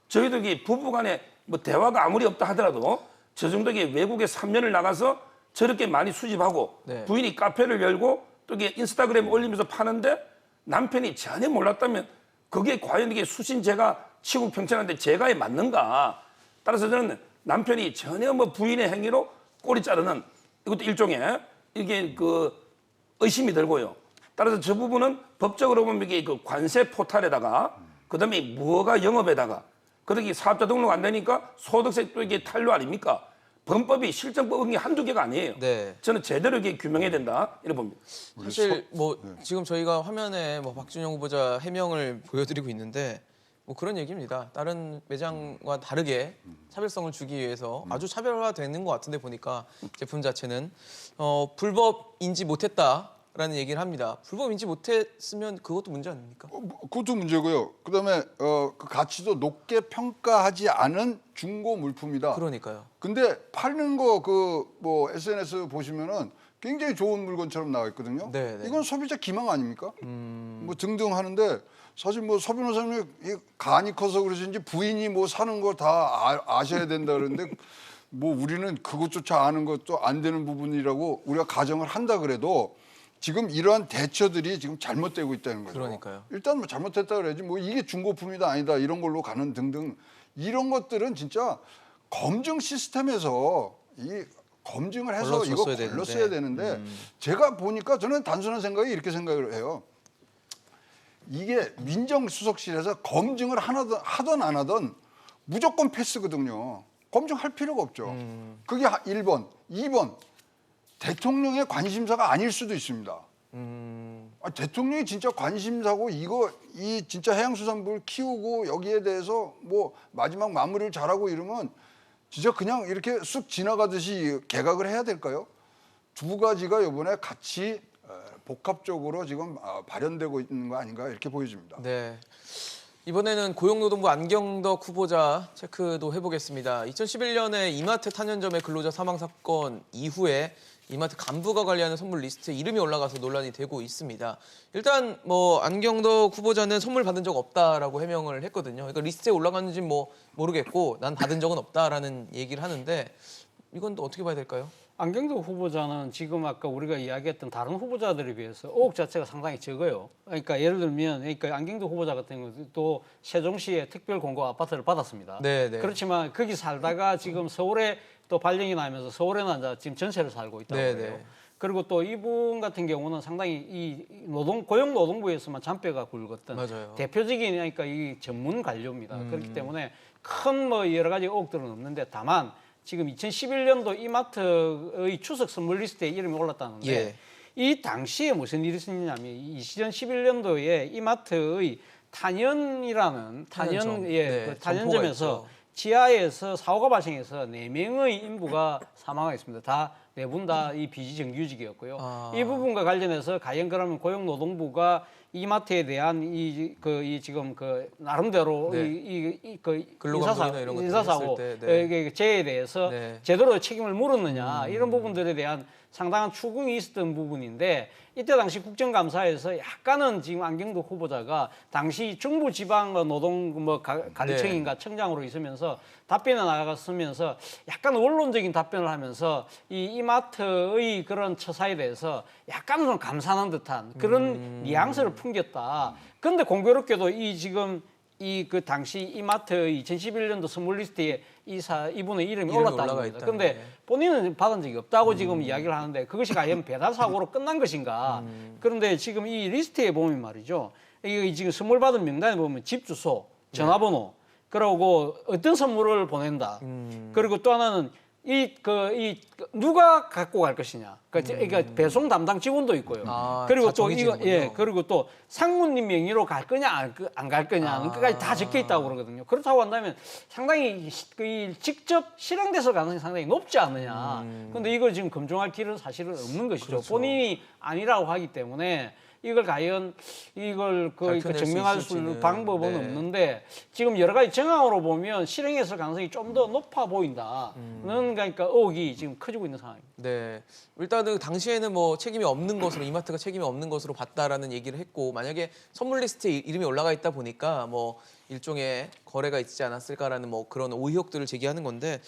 저희도 이게 부부간에 뭐 대화가 아무리 없다 하더라도 저 정도 이게 외국에 3년을 나가서 저렇게 많이 수집하고 네. 부인이 카페를 열고 또 이게 인스타그램 올리면서 파는데 남편이 전혀 몰랐다면 그게 과연 이게 수신제가 치국평천한데 제가에 맞는가? 따라서 저는 남편이 전혀 뭐 부인의 행위로 꼬리 자르는 이것도 일종의 이게 그 의심이 들고요. 따라서 저 부분은 법적으로 보면 이게 그 관세 포탈에다가 그다음에 무허가 영업에다가 그렇게 사업자 등록 안 되니까 소득세도 이게 탄로 아닙니까? 범법이 실정법 어긴 게 한두 개가 아니에요. 네. 저는 제대로 이게 규명해야 된다 이렇게 봅니다. 사실 뭐 지금 저희가 화면에 뭐 박준영 후보자 해명을 보여드리고 있는데 뭐 그런 얘기입니다. 다른 매장과 다르게 차별성을 주기 위해서 아주 차별화되는 것 같은데 보니까 제품 자체는 불법 인지 못했다라는 얘기를 합니다. 불법 인지 못했으면 그것도 문제 아닙니까? 그것도 문제고요. 그다음에 그 가치도 높게 평가하지 않은 중고 물품이다. 그러니까요. 근데 파는 거 그 뭐 SNS 보시면은 굉장히 좋은 물건처럼 나와 있거든요. 네, 네. 이건 소비자 기망 아닙니까? 뭐 등등 하는데 사실 뭐 서 변호사님이 간이 커서 그러신지 부인이 뭐 사는 거 다 아셔야 된다 그러는데 뭐 우리는 그것조차 아는 것도 안 되는 부분이라고 우리가 가정을 한다 그래도 지금 이러한 대처들이 지금 잘못되고 있다는 거죠. 그러니까요. 일단 뭐 잘못했다 그래야지 뭐 이게 중고품이다 아니다 이런 걸로 가는 등등 이런 것들은 진짜 검증 시스템에서 이 검증을 해서 이거 걸러줬어야 걸렀어야 되는데 제가 보니까 저는 단순한 생각이 이렇게 생각을 해요. 이게 민정수석실에서 검증을 하던 안 하던 무조건 패스거든요. 검증할 필요가 없죠. 그게 1번. 2번. 대통령의 관심사가 아닐 수도 있습니다. 대통령이 진짜 관심사고 이 진짜 해양수산부를 키우고 여기에 대해서 뭐 마지막 마무리를 잘하고 이러면 진짜 그냥 이렇게 쑥 지나가듯이 개각을 해야 될까요? 두 가지가 이번에 같이 복합적으로 지금 발현되고 있는 거 아닌가 이렇게 보여집니다. 네. 이번에는 고용노동부 안경덕 후보자 체크도 해보겠습니다. 2011년에 이마트 탄현점의 근로자 사망 사건 이후에 이마트 간부가 관리하는 선물 리스트에 이름이 올라가서 논란이 되고 있습니다. 일단 뭐 안경덕 후보자는 선물 받은 적 없다라고 해명을 했거든요. 그러니까 리스트에 올라갔는지 뭐 모르겠고 난 받은 적은 없다라는 얘기를 하는데 이건 또 어떻게 봐야 될까요? 안경덕 후보자는 지금 아까 우리가 이야기했던 다른 후보자들에 비해서 의혹 자체가 상당히 적어요. 그러니까 예를 들면 그러니까 안경덕 후보자 같은 경우도 또 세종시에 특별 공고 아파트를 받았습니다. 네네. 그렇지만 거기 살다가 지금 서울에 또 발령이 나면서 서울에는 이제 지금 전세를 살고 있다고 해요. 그리고 또 이분 같은 경우는 상당히 이 고용노동부에서만 잔뼈가 굵었던 맞아요. 대표적인 그러니까 이 전문 관료입니다. 그렇기 때문에 큰 뭐 여러 가지 의혹들은 없는데 다만 지금 2011년도 이마트의 추석 선물 리스트에 이름이 올랐다는데 예. 이 당시에 무슨 일이 있었냐면 2011년도에 이마트의 탄현이라는 탄현점. 그 탄현점에서 점포가 있죠. 지하에서 사고가 발생해서 4명의 인부가 사망했습니다. 다 네 분 다 이 비정규직이었고요. 이 부분과 관련해서 과연 그러면 고용노동부가 이마트에 대한 지금 그 나름대로 근로감독이나 이런 것들 인사사고 했을 때, 죄에 대해서 네. 제대로 책임을 물었느냐 이런 부분들에 대한 상당한 추궁이 있었던 부분인데 이때 당시 국정감사에서 약간은 지금 안경덕 후보자가 당시 중부지방 노동 관리청인가 청장으로 있으면서 답변에 나갔으면서 약간 원론적인 답변을 하면서 이 이마트의 그런 처사에 대해서 약간 좀 감사한 듯한 그런 뉘앙스를 풍겼다. 그런데 공교롭게도 그 당시 이마트 2011년도 선물 리스트에 이분의 이름이 올랐다는 겁니다. 그런데 본인은 받은 적이 없다고 지금 이야기를 하는데 그것이 과연 배달 사고로 끝난 것인가? 그런데 지금 이 리스트에 보면 말이죠. 이 지금 선물 받은 명단에 보면 집 주소, 전화번호, 그리고 어떤 선물을 보낸다. 그리고 또 하나는 누가 갖고 갈 것이냐. 그러니까 배송 담당 직원도 있고요. 그리고 또 그리고 또 상무님 명의로 갈 거냐 안 갈 거냐는 끝까지 다 적혀 있다고 그러거든요. 그렇다고 한다면 상당히 직접 실행돼서 가능성이 상당히 높지 않느냐. 그런데 이걸 지금 검증할 길은 사실은 없는 것이죠. 그렇죠. 본인이 아니라고 하기 때문에 이걸 과연 증명할 수 있는 방법은 없는데 지금 여러 가지 정황으로 보면 실행했을 가능성이 좀 더 높아 보인다는 그러니까 의혹이 지금 커지고 있는 상황입니다. 네, 일단은 당시에는 뭐 책임이 없는 것으로 이마트가 책임이 없는 것으로 봤다라는 얘기를 했고 만약에 선물 리스트에 이름이 올라가 있다 보니까 뭐 일종의 거래가 있지 않았을까라는 뭐 그런 의혹들을 제기하는 건데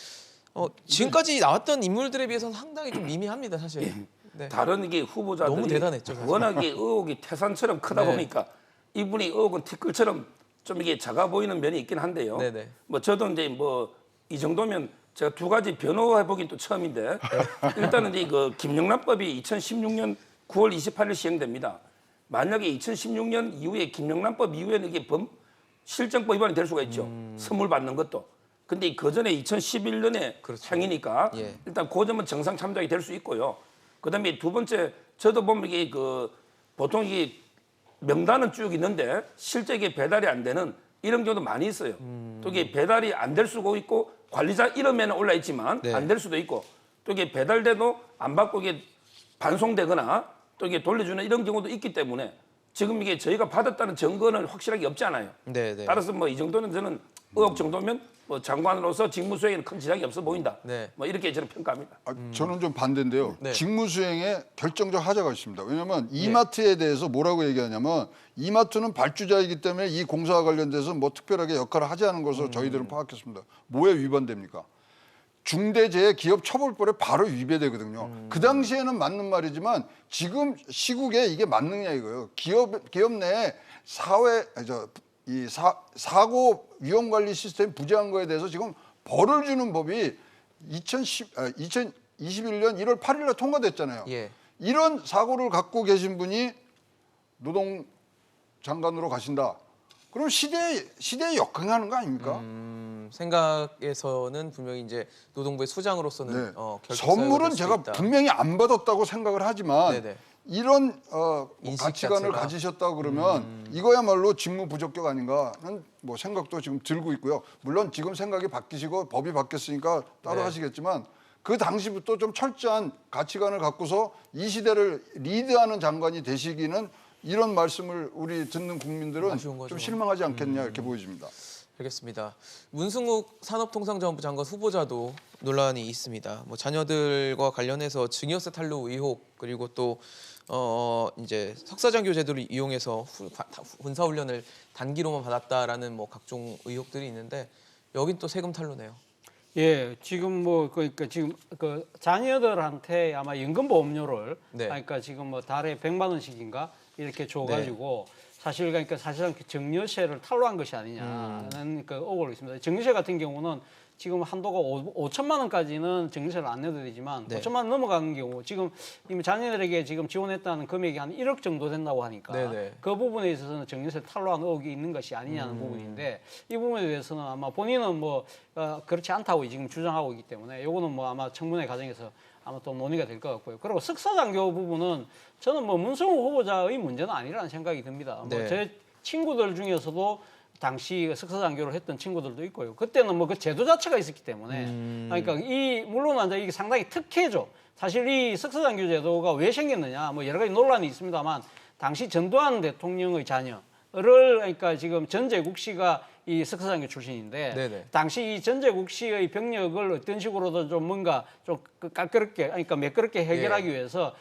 지금까지 나왔던 인물들에 비해서는 상당히 좀 미미합니다, 사실. 네. 다른 이게 후보자들이 너무 대단했죠, 사실. 워낙에 의혹이 태산처럼 크다 보니까 이분이 의혹은 티끌처럼 좀 이게 작아 보이는 면이 있긴 한데요. 네네. 뭐 저도 이제 뭐 이 정도면 제가 두 가지 변호해 보긴 또 처음인데 일단은 이제 그 김영란법이 2016년 9월 28일 시행됩니다. 만약에 2016년 이후에 김영란법 이후에는 이게 실정법 위반이 될 수가 있죠. 선물 받는 것도. 근데 그 전에 2011년에 그렇죠. 행위니까 예. 일단 그 점은 정상 참작이 될 수 있고요. 그다음에 두 번째 저도 보면 이게 보통 이게 명단은 쭉 있는데 실제 이게 배달이 안 되는 이런 경우도 많이 있어요. 또 이게 배달이 안 될 수도 있고 관리자 이름에는 올라 있지만 안 될 수도 있고 또 이게 배달돼도 안 받고 이게 반송되거나 또 이게 돌려주는 이런 경우도 있기 때문에 지금 이게 저희가 받았다는 증거는 확실하게 없지 않아요. 네네. 따라서 뭐 이 정도는 저는 의혹 정도면 뭐 장관으로서 직무 수행에는 큰 지장이 없어 보인다. 네. 뭐 이렇게 저는 평가합니다. 저는 좀 반대인데요. 네. 직무수행에 결정적 하자가 있습니다. 왜냐하면 이마트에 대해서 뭐라고 얘기하냐면 이마트는 발주자이기 때문에 이 공사와 관련돼서 뭐 특별하게 역할을 하지 않은 것으로 저희들은 파악했습니다. 뭐에 위반됩니까? 중대재해기업처벌법에 바로 위배되거든요. 그 당시에는 맞는 말이지만 지금 시국에 이게 맞느냐 이거예요. 기업 내에 사고 위험 관리 시스템 부재한 거에 대해서 지금 벌을 주는 법이 2021년 1월 8일 날 통과됐잖아요. 예. 이런 사고를 갖고 계신 분이 장관으로 가신다. 그럼 시대에 역행하는 거 아닙니까? 생각에서는 분명히 이제 노동부의 수장으로서는 네. 결격 선물은 사유가 제가 될 수도 있다. 분명히 안 받았다고 생각을 하지만 네네. 이런 인식 가치관을 자체가. 가지셨다 그러면 이거야말로 직무 부적격 아닌가는 뭐 생각도 지금 들고 있고요. 물론 지금 생각이 바뀌시고 법이 바뀌었으니까 따로 네. 하시겠지만 그 당시부터 좀 철저한 가치관을 갖고서 이 시대를 리드하는 장관이 되시기는 이런 말씀을 우리 듣는 국민들은 아쉬운 거죠. 좀 실망하지 않겠냐 이렇게 보여집니다. 알겠습니다. 문승욱 산업통상자원부 장관 후보자도 논란이 있습니다. 뭐 자녀들과 관련해서 증여세 탈루 의혹 그리고 또 이제 석사장교 제도를 이용해서 군사훈련을 단기로만 받았다라는 뭐 각종 의혹들이 있는데 여긴 또 세금 탈루네요. 예, 지금 뭐 그러니까 지금 그 자녀들한테 아마 연금보험료를 네. 그러니까 지금 뭐 달에 100만 원씩인가 이렇게 줘가지고 사실 그러니까 사실상 증여세를 탈루한 것이 아니냐는 그 의혹이 있습니다. 증여세 같은 경우는 지금 한도가 5천만 원까지는 증여세를 안 내도 되지만 네. 5천만 원 넘어가는 경우 지금 이미 자녀들에게 지금 지원했다는 금액이 한 1억 정도 된다고 하니까 네네. 그 부분에 있어서는 증여세를 탈루한 의혹이 있는 것이 아니냐는 부분인데 이 부분에 대해서는 아마 본인은 뭐 그렇지 않다고 지금 주장하고 있기 때문에 이거는 뭐 아마 청문회 과정에서 아마 또 논의가 될 것 같고요. 그리고 석사장교 부분은 저는 뭐 문성호 후보자의 문제는 아니라는 생각이 듭니다. 네. 뭐 제 친구들 중에서도 당시 석사장교를 했던 친구들도 있고요. 그때는 뭐 그 제도 자체가 있었기 때문에 그러니까 물론 이제 이게 상당히 특혜죠. 사실 이 석사장교 제도가 왜 생겼느냐 뭐 여러 가지 논란이 있습니다만 당시 전두환 대통령의 자녀를 그러니까 지금 전재국 씨가 이 석사장교 출신인데 네네. 당시 이 전재국 씨의 병력을 어떤 식으로든 좀 뭔가 좀 깔끔하게 그러니까 매끄럽게 해결하기 위해서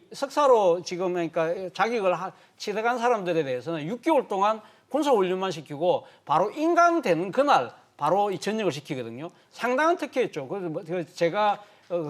석사로 지금 그러니까 자격을 취득한 사람들에 대해서는 6개월 동안 군사훈련만 시키고 바로 인강되는 그날 바로 이 전역을 시키거든요. 상당한 특혜였죠. 그래서 제가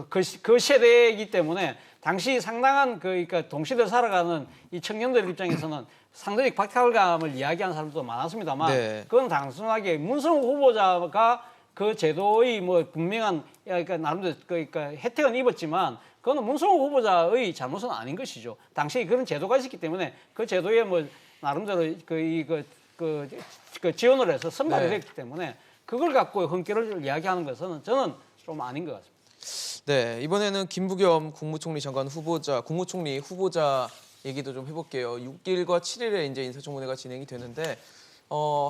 그 세대이기 때문에 당시 상당한 그러니까 동시대를 살아가는 이 청년들 입장에서는 상당히 박탈감을 이야기하는 사람도 많았습니다만 네. 그건 단순하게 문성호 후보자가 그 제도의 뭐 분명한 그러니까 나름대로 그러니까 혜택은 입었지만 그거는 문성호 후보자의 잘못은 아닌 것이죠. 당시에 그런 제도가 있었기 때문에 그 제도에 뭐 나름대로 그 지원을 해서 선발이 네. 됐기 때문에 그걸 갖고 흠결을 이야기하는 것은 저는 좀 아닌 것 같습니다. 네, 이번에는 김부겸 국무총리 장관 후보자, 국무총리 후보자 얘기도 좀 해볼게요. 6일과 7일에 이제 인사청문회가 진행이 되는데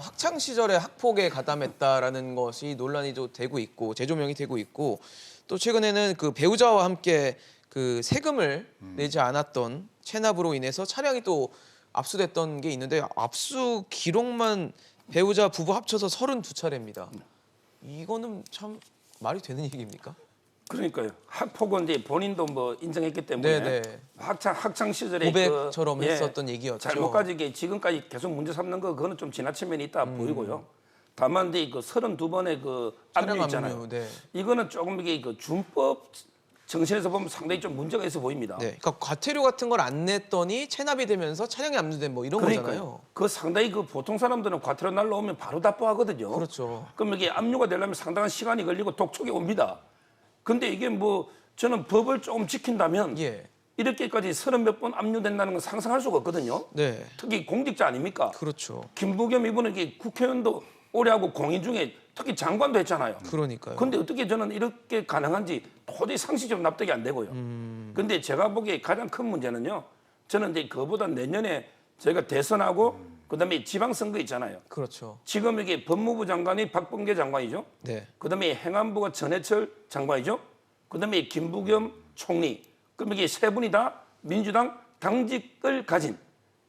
학창 시절에 학폭에 가담했다라는 것이 논란이 좀 되고 있고 재조명이 되고 있고 또 최근에는 그 배우자와 함께 그 세금을 내지 않았던 체납으로 인해서 차량이 또 압수됐던 게 있는데 압수 기록만 배우자 부부 합쳐서 32차례입니다. 이거는 참 말이 되는 얘기입니까? 그러니까요. 학폭은 이제 본인도 뭐 인정했기 때문에 네네. 학창 시절에 고백처럼 했었던 얘기였죠. 잘못까지 지금까지 계속 문제 삼는 거 그거는 좀 지나친 면이 있다 보이고요. 다만 이제 그 32번의 그 압류 있잖아요. 압류, 네. 이거는 조금 이게 그 준법 정신에서 보면 상당히 좀 문제가 있어 보입니다. 네, 그러니까 과태료 같은 걸 안 냈더니 체납이 되면서 차량이 압류된 뭐 이런 거잖아요. 그 상당히 그 보통 사람들은 과태료 날라오면 바로 납부하거든요. 그렇죠. 그럼 이게 압류가 되려면 상당한 시간이 걸리고 독촉이 옵니다. 근데 이게 뭐 저는 법을 조금 지킨다면 예. 이렇게까지 30몇 번 압류된다는 건 상상할 수가 없거든요. 네, 특히 공직자 아닙니까? 그렇죠. 김부겸 이분은 이게 국회의원도 오래 하고 공인 중에 특히 장관도 했잖아요. 그러니까요. 근데 어떻게 저는 이렇게 가능한지 도저히 상식적으로 납득이 안 되고요. 근데 제가 보기에 가장 큰 문제는요. 저는 이제 그보다 내년에 저희가 대선하고 그다음에 지방선거 있잖아요. 그렇죠. 지금 이게 법무부 장관이 박범계 장관이죠. 네, 그다음에 행안부가 전해철 장관이죠. 그다음에 김부겸 총리. 그럼 이게 세 분이 다 민주당 당직을 가진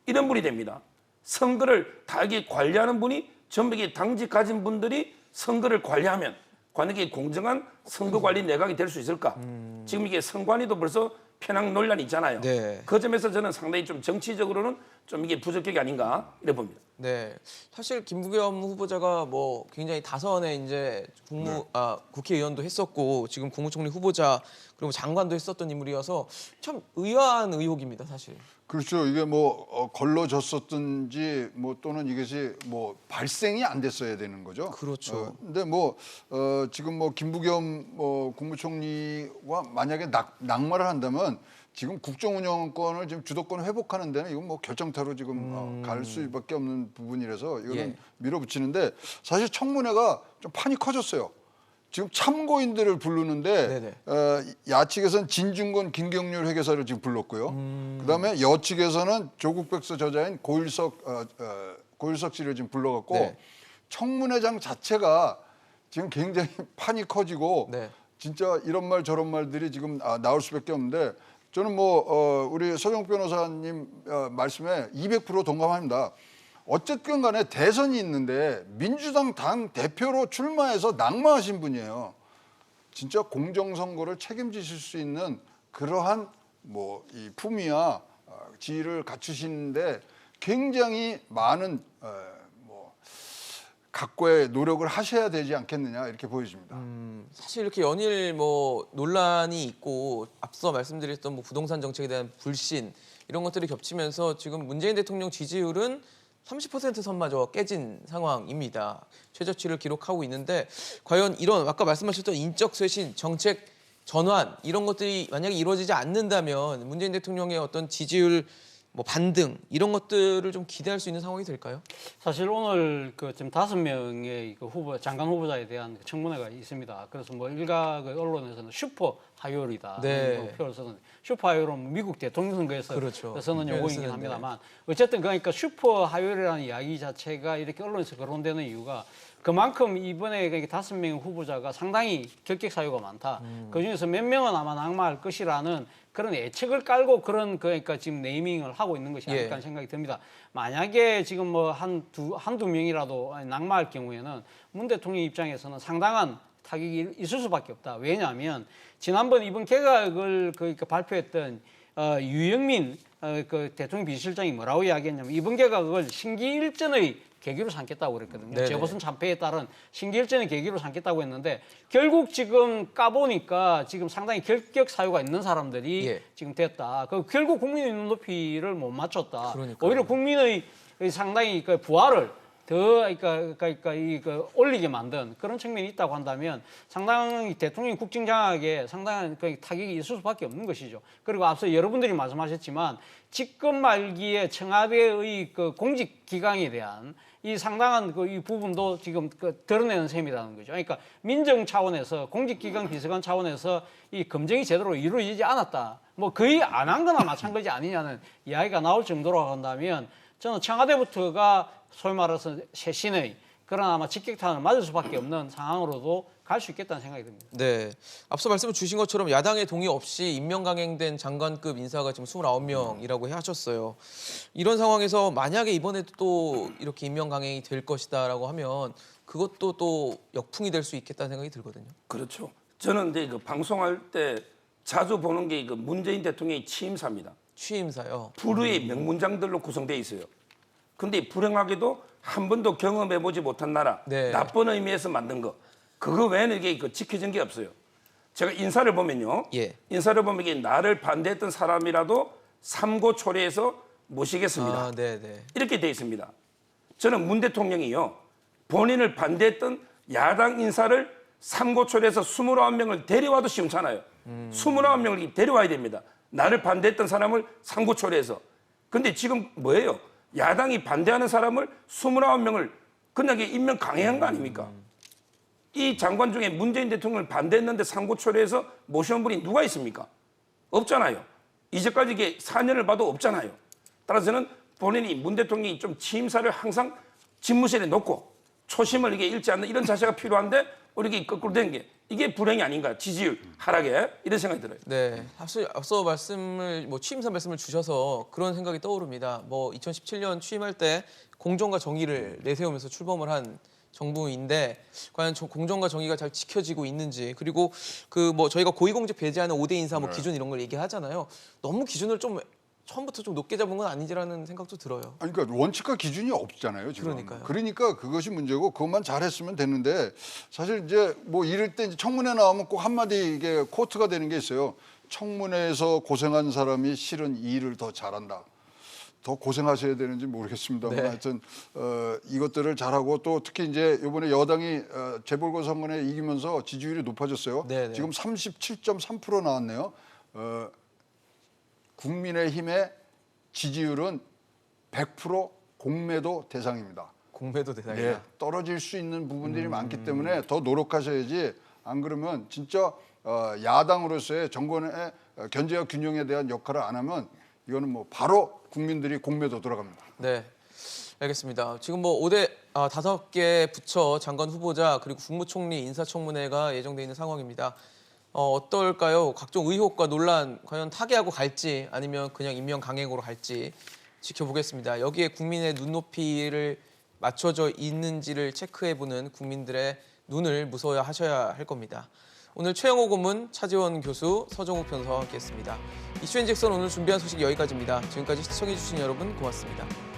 이런 분이 됩니다. 선거를 다 이게 관리하는 분이 전부 이게 당직 가진 분들이 선거를 관리하면 과연 이게 공정한 선거 관리 내각이 될 수 있을까? 지금 이게 선관위도 벌써 편향 논란이 있잖아요. 네. 그 점에서 저는 상당히 좀 정치적으로는 좀 이게 부적격이 아닌가 이래 봅니다. 네. 사실 김부겸 후보자가 뭐 굉장히 다선의 이제 국회의원도 했었고 지금 국무총리 후보자 그리고 장관도 했었던 인물이어서 참 의아한 의혹입니다, 사실. 그렇죠. 이게 뭐 걸러졌었든지 뭐 또는 이것이 뭐 발생이 안 됐어야 되는 거죠. 그렇죠. 근데 뭐 지금 뭐 김부겸 국무총리와 만약에 낙마를 한다면 지금 국정운영권을 지금 주도권 회복하는 데는 이건 뭐 결정타로 지금 갈 수밖에 없는 부분이라서 이거는 예. 밀어붙이는데 사실 청문회가 좀 판이 커졌어요. 지금 참고인들을 부르는데 네네. 야측에서는 진중권, 김경률 회계사를 지금 불렀고요. 그다음에 여측에서는 조국 백서 저자인 고일석 씨를 지금 불러갖고 네. 청문회장 자체가 지금 굉장히 판이 커지고 네. 진짜 이런 말 저런 말들이 지금 나올 수밖에 없는데 저는 뭐 우리 서경 변호사님 말씀에 200% 동감합니다. 어쨌든 간에 대선이 있는데 민주당 당 대표로 출마해서 낙마하신 분이에요. 진짜 공정선거를 책임지실 수 있는 그러한 뭐 이 품위와 지위를 갖추시는데 굉장히 많은 각고의 노력을 하셔야 되지 않겠느냐 이렇게 보여집니다. 사실 이렇게 연일 뭐 논란이 있고 앞서 말씀드렸던 뭐 부동산 정책에 대한 불신 이런 것들이 겹치면서 지금 문재인 대통령 지지율은 30% 선마저 깨진 상황입니다. 최저치를 기록하고 있는데 과연 이런 아까 말씀하셨던 인적 쇄신, 정책 전환 이런 것들이 만약에 이루어지지 않는다면 문재인 대통령의 어떤 지지율 뭐 반등 이런 것들을 좀 기대할 수 있는 상황이 될까요? 사실 오늘 그 지금 5명의 그 후보 장관 후보자에 대한 청문회가 있습니다. 그래서 뭐 일각 언론에서는 슈퍼 하이올이다. 네. 뭐 표현을 쓰는 슈퍼 하이올은 미국 대통령 선거에서 그렇죠. 쓰는 용어이긴 쓰는데. 합니다만 어쨌든 그러니까 슈퍼 하이올이라는 이야기 자체가 이렇게 언론에서 거론되는 이유가 그만큼 이번에 5명의 후보자가 상당히 결격 사유가 많다. 그중에서 몇 명은 아마 낙마할 것이라는 그런 예측을 깔고 그런 그러니까 지금 네이밍을 하고 있는 것이 아닐까 하는 생각이 듭니다. 만약에 지금 뭐 한두 명이라도 낙마할 경우에는 문 대통령 입장에서는 상당한 타격이 있을 수밖에 없다. 왜냐하면 지난번 이번 개각을 그러니까 발표했던 유영민 그 대통령 비서실장이 뭐라고 이야기했냐면 이번 개각을 신기일전의 계기로 삼겠다고 그랬거든요. 네네. 재보선 참패에 따른 신기일전의 계기로 삼겠다고 했는데 결국 지금 까보니까 지금 상당히 결격 사유가 있는 사람들이 예. 지금 됐다. 그 결국 국민의 눈높이를 못 맞췄다. 그러니까요. 오히려 국민의 상당히 그 부활을 더 올리게 만든 그런 측면이 있다고 한다면 상당히 대통령 국정장악에 상당한 그 타격이 있을 수밖에 없는 것이죠. 그리고 앞서 여러분들이 말씀하셨지만 집권 말기에 청와대의 그 공직 기강에 대한 이 상당한 이 부분도 지금 드러내는 셈이라는 거죠. 그러니까 민정 차원에서 공직기강 비서관 차원에서 이 검증이 제대로 이루어지지 않았다. 뭐 거의 안 한 거나 마찬가지 아니냐는 이야기가 나올 정도로 한다면 저는 청와대부터가 소위 말해서 쇄신의 그런 아마 직격탄을 맞을 수밖에 없는 상황으로도 갈 수 있겠다는 생각이 듭니다. 네, 앞서 말씀 주신 것처럼 야당의 동의 없이 임명 강행된 장관급 인사가 지금 29명이라고 하셨어요. 이런 상황에서 만약에 이번에도 또 이렇게 임명 강행이 될 것이다라고 하면 그것도 또 역풍이 될 수 있겠다는 생각이 들거든요. 그렇죠. 저는 이제 그 방송할 때 자주 보는 게 그 문재인 대통령의 취임사입니다. 취임사요. 불의 명문장들로 구성되어 있어요. 근데 불행하게도 한 번도 경험해보지 못한 나라, 네. 나쁜 의미에서 만든 거, 그거 외에는 이게 지켜진 게 없어요. 제가 인사를 보면요. 예. 인사를 보면 이게 나를 반대했던 사람이라도 삼고초려해서 모시겠습니다. 아, 네네. 이렇게 돼 있습니다. 저는 문 대통령이요. 본인을 반대했던 야당 인사를 삼고초려해서 29명을 데려와도 시원찮아요. 29명을 데려와야 됩니다. 나를 반대했던 사람을 삼고초려해서. 근데 지금 뭐예요? 야당이 반대하는 사람을 29명을 그냥 임명 강행한 거 아닙니까? 이 장관 중에 문재인 대통령을 반대했는데 삼고초려해서 모셔온 분이 누가 있습니까? 없잖아요. 이제까지 이게 4년을 봐도 없잖아요. 따라서는 본인이 문 대통령이 좀 취임사를 항상 집무실에 놓고 초심을 이게 잃지 않는 이런 자세가 필요한데 우리 거꾸로 된 게 이게 불행이 아닌가 지지율 하락에 이런 생각이 들어요. 네, 앞서 말씀을 취임사 말씀을 주셔서 그런 생각이 떠오릅니다. 2017년 취임할 때 공정과 정의를 내세우면서 출범을 한 정부인데 과연 공정과 정의가 잘 지켜지고 있는지 그리고 저희가 고위공직 배제하는 5대 인사 기준 이런 걸 얘기하잖아요. 너무 기준을 좀 처음부터 좀 높게 잡은 건 아니지라는 생각도 들어요. 아니, 그러니까 원칙과 기준이 없잖아요, 지금. 그러니까요. 그러니까 그것이 문제고 그것만 잘했으면 되는데 사실 이제 이럴 때 이제 청문회 나오면 꼭 한마디 이게 코트가 되는 게 있어요. 청문회에서 고생한 사람이 실은 이 일을 더 잘한다. 더 고생하셔야 되는지 모르겠습니다만 네. 하여튼 이것들을 잘하고 또 특히 이제 이번에 여당이 재보궐선거에 이기면서 지지율이 높아졌어요. 네, 네. 지금 37.3% 나왔네요. 국민의힘의 지지율은 100% 공매도 대상입니다. 공매도 대상이다. 예, 떨어질 수 있는 부분들이 많기 때문에 더 노력하셔야지 안 그러면 진짜 야당으로서의 정권의 견제와 균형에 대한 역할을 안 하면 이거는 뭐 바로 국민들이 공매도 들어갑니다. 네, 알겠습니다. 지금 뭐 5개 부처 장관 후보자 그리고 국무총리 인사청문회가 예정돼 있는 상황입니다. 어떨까요? 각종 의혹과 논란 과연 타개하고 갈지 아니면 그냥 임명 강행으로 갈지 지켜보겠습니다. 여기에 국민의 눈높이를 맞춰져 있는지를 체크해보는 국민들의 눈을 무서워야 하셔야 할 겁니다. 오늘 최영호 고문, 차지원 교수, 서정욱 변호사와 함께했습니다. 이슈앤직선 오늘 준비한 소식 여기까지입니다. 지금까지 시청해주신 여러분 고맙습니다.